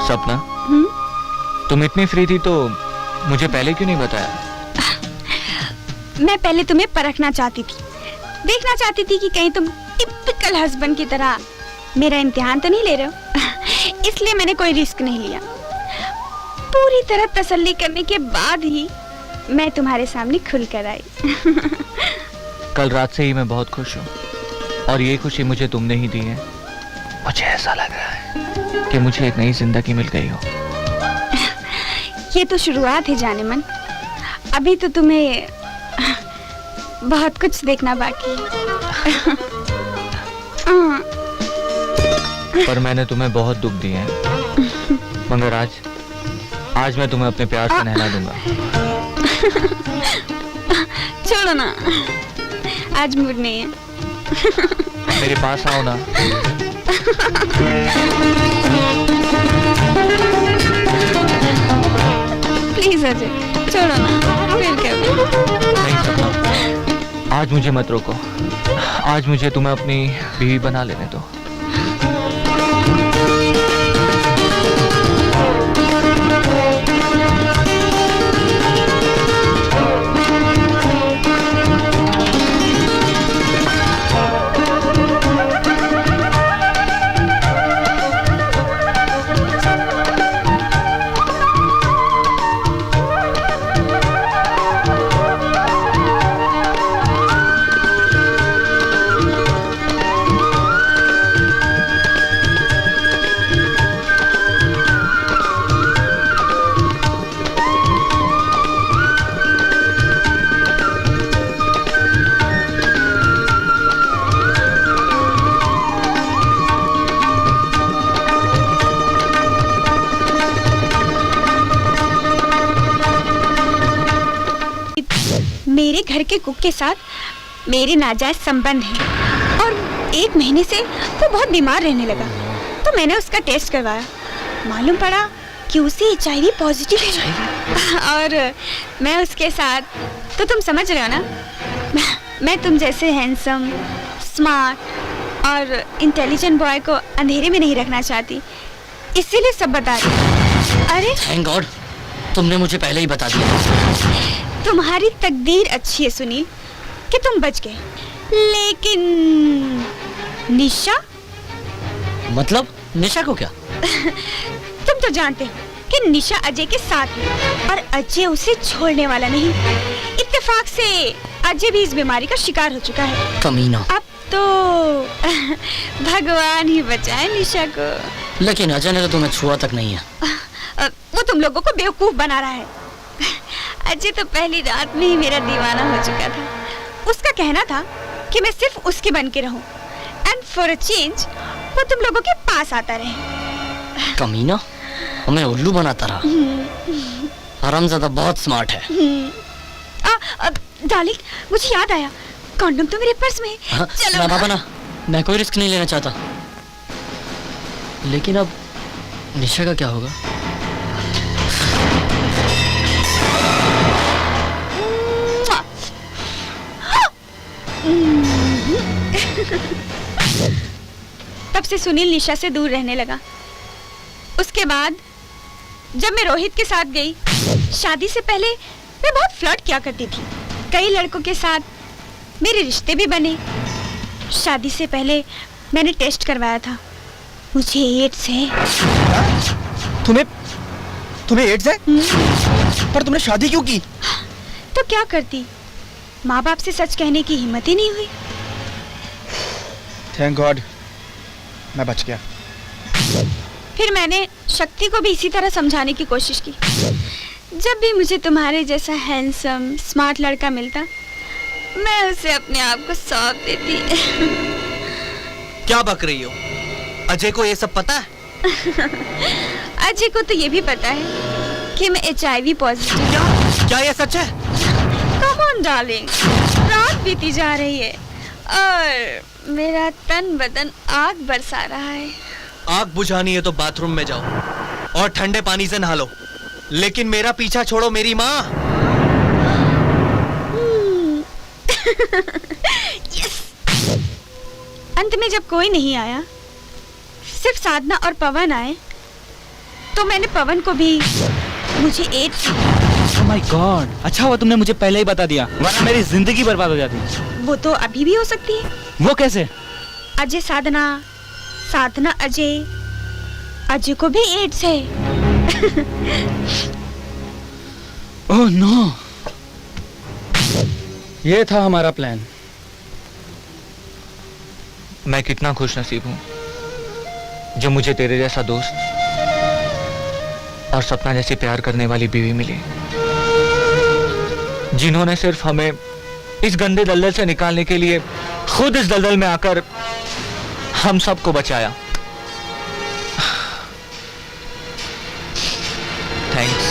सपना, तुम इतनी फ्री थी तो मुझे पहले क्यों नहीं बताया? मैं पहले तुम्हें परखना चाहती थी, देखना चाहती थी कि कहीं तुम टिपिकल हस्बैंड की तरह मेरा इम्तिहान तो नहीं ले रहे हो। इसलिए मैंने कोई रिस्क नहीं लिया। पूरी तरह तसल्ली करने के बाद ही मैं तुम्हारे सामने खुलकर आई। कल रात से ही मैं बहुत खुश हूँ और ये खुशी मुझे तुमने ही दी है। मुझे ऐसा लग रहा है कि मुझे एक नई जिंदगी मिल गई हो। ये तो शुरुआत है जाने मन, अभी तो तुम्हें बहुत कुछ देखना बाकी है। पर मैंने तुम्हें बहुत दुख दिए हैं, मगर आज मैं तुम्हें अपने प्यार से नहला दूंगा। छोड़ो ना, आज मूड नहीं है। मेरे पास आओ ना। प्लीज अजय, छोड़ो ना, फिर क्या? नहीं सपना, आज मुझे मत रोको। आज मुझे तुम्हें अपनी बीवी बना लेने दो। मेरे घर के कुक के साथ मेरे नाजायज संबंध है और 1 महीने से वो बहुत बीमार रहने लगा, तो मैंने उसका टेस्ट करवाया। मालूम पड़ा कि उसे HIV पॉजिटिव है। और मैं उसके साथ, तो तुम समझ रहे हो ना, मैं तुम जैसे हैंडसम, स्मार्ट और इंटेलिजेंट बॉय को अंधेरे में नहीं रखना चाहती, इसीलिए सब बता रही। अरे थैंक गॉड, तुमने मुझे पहले ही बता दिया। तुम्हारी तकदीर अच्छी है सुनील कि तुम बच गए, लेकिन निशा? मतलब निशा को क्या? तुम तो जानते हो कि निशा अजय के साथ है और अजय उसे छोड़ने वाला नहीं। इत्तेफाक से अजय भी इस बीमारी का शिकार हो चुका है। कमीना। अब तो भगवान ही बचाए निशा को। लेकिन अजय ने तो तुम्हें छुआ तक नहीं है। वो तुम लोगों को बेवकूफ बना रहा है। अजय तो पहली रात में ही मेरा दीवाना हो चुका था। उसका कहना था कि मैं सिर्फ उसके बन के रहूं, एंड फॉर अ चेंज वो तुम लोगों के पास आता रहे। कमीना, हमें उल्लू बनाता रहा। हरामज़ादा बहुत स्मार्ट है। डार्लिंग, मुझे याद आया, कंडोम तो मेरे पर्स में है। हाँ, चलो ना बाबा ना, मैं कोई रिस्क नहीं लेना चाहता। लेकिन अब निशा का क्या होगा? तब से सुनील निशा से दूर रहने लगा। उसके बाद जब मैं रोहित के साथ गई, शादी से पहले मैं बहुत फ्लर्ट किया करती थी। कई लड़कों के साथ मेरे रिश्ते भी बने। शादी से पहले मैंने टेस्ट करवाया था, मुझे एड्स है। तुम्हें एड्स है? पर तुमने शादी क्यों की? तो क्या करती, माँ बाप से सच कहने की हिम्मत ही नहीं हुई। थैंक गॉड मैं बच गया। फिर मैंने शक्ति को भी इसी तरह समझाने की कोशिश की। जब भी मुझे तुम्हारे जैसा हैंडसम स्मार्ट लड़का मिलता, मैं उसे अपने आप को सौंप देती। क्या बक रही हो? अजय को ये सब पता है? अजय को तो ये भी पता है कि मैं HIV पॉजिटिव हूँ। क्या ये सच है? कम ऑन डार्लिंग, रात बीती जा रही है और मेरा तन बदन आग बरसा रहा है। आग बुझानी है तो बाथरूम में जाओ और ठंडे पानी से नहा लो, लेकिन मेरा पीछा छोड़ो मेरी माँ। यस। अंत में जब कोई नहीं आया, सिर्फ साधना और पवन आए, तो मैंने पवन को भी मुझे एड्स ओह माय गॉड, अच्छा हुआ तुमने मुझे पहले ही बता दिया, वरना मेरी जिंदगी बर्बाद हो जाती। वो तो अभी भी हो सकती है। वो कैसे? अजय साधना, साधना अजय, अजय को भी एड्स है। ओह नो, ये था हमारा प्लान। मैं कितना खुश नसीब हूँ जो मुझे तेरे जैसा दोस्त और सपना जैसी प्यार करने वाली बीवी मिली, जिन्होंने सिर्फ हमें इस गंदे दलदल से निकालने के लिए खुद इस दलदल में आकर हम सबको बचाया। थैंक्स।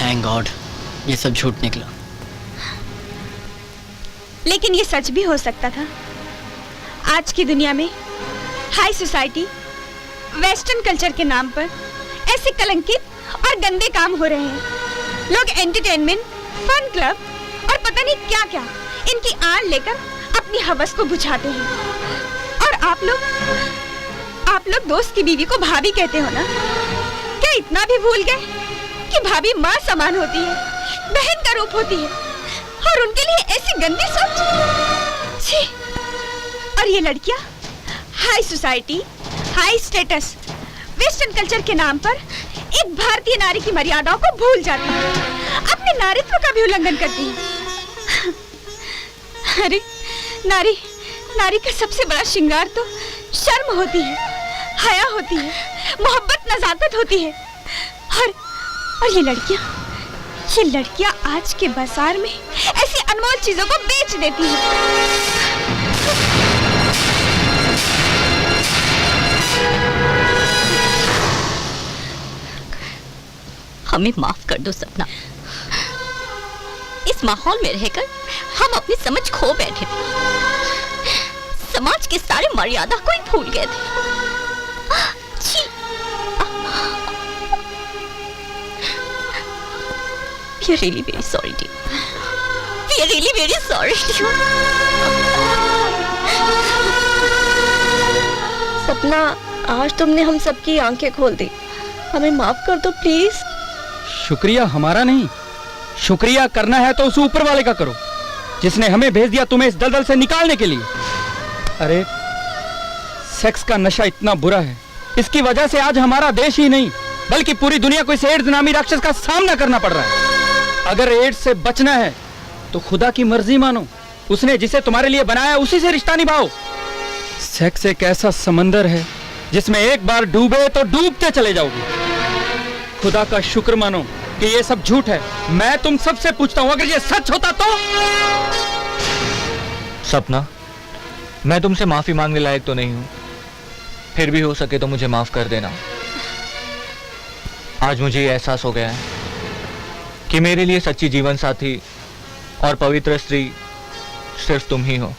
थैंक गॉड ये सब झूठ निकला। लेकिन ये सच भी हो सकता था। आज की दुनिया में हाई सोसाइटी, वेस्टर्न कल्चर के नाम पर ऐसे कलंकित और गंदे काम हो रहे हैं। लोग एंटरटेनमेंट, फन क्लब और पता नहीं क्या क्या इनकी आड़ लेकर अपनी हवस को बुझाते हैं। और आप लोग दोस्त की बीवी को भाभी कहते हो ना? क्या इतना भी भूल गए कि भाभी माँ समान होती है, बहन का रूप होती है, और उनके लिए ऐसी गंदी सोच? छी! और ये लड़कियां high society, high status, western culture के नाम पर एक भारतीय नारी की मर्यादाओं को भूल जाती है, अपने नारीत्व का भी उल्लंघन करती है। अरे नारी का सबसे बड़ा श्रृंगार तो शर्म होती है, हया होती है, मोहब्बत, नजाकत होती है। और ये लड़कियां आज के बाजार में ऐसी अनमोल चीजों को बेच देती हैं। हमें माफ कर दो सपना। इस माहौल में रहकर हम अपनी समझ खो बैठे थे, समाज के सारे मर्यादा को ही भूल गए थे। We are really very sorry dear. We are really very sorry dear. सपना, आज तुमने हम सबकी आंखें खोल दी, हमें माफ कर दो प्लीज। शुक्रिया हमारा नहीं, शुक्रिया करना है तो उस ऊपर वाले का करो जिसने हमें भेज दिया तुम्हें इस दलदल से निकालने के लिए। अरे सेक्स का नशा इतना बुरा है, इसकी वजह से आज हमारा देश ही नहीं बल्कि पूरी दुनिया को इस एड्स नामी राक्षस का सामना करना पड़ रहा है। अगर एड्स से बचना है तो खुदा की मर्जी मानो, उसने जिसे तुम्हारे लिए बनाया उसी से रिश्ता निभाओ। सेक्स एक ऐसा समंदर है जिसमें एक बार डूबे तो डूबते चले जाओगे। खुदा का शुक्र मानो कि ये सब झूठ है। मैं तुम सबसे पूछता हूं, अगर ये सच होता तो? सपना, मैं तुमसे माफी मांगने लायक तो नहीं हूं, फिर भी हो सके तो मुझे माफ कर देना। आज मुझे ये एहसास हो गया है कि मेरे लिए सच्ची जीवन साथी और पवित्र स्त्री सिर्फ तुम ही हो।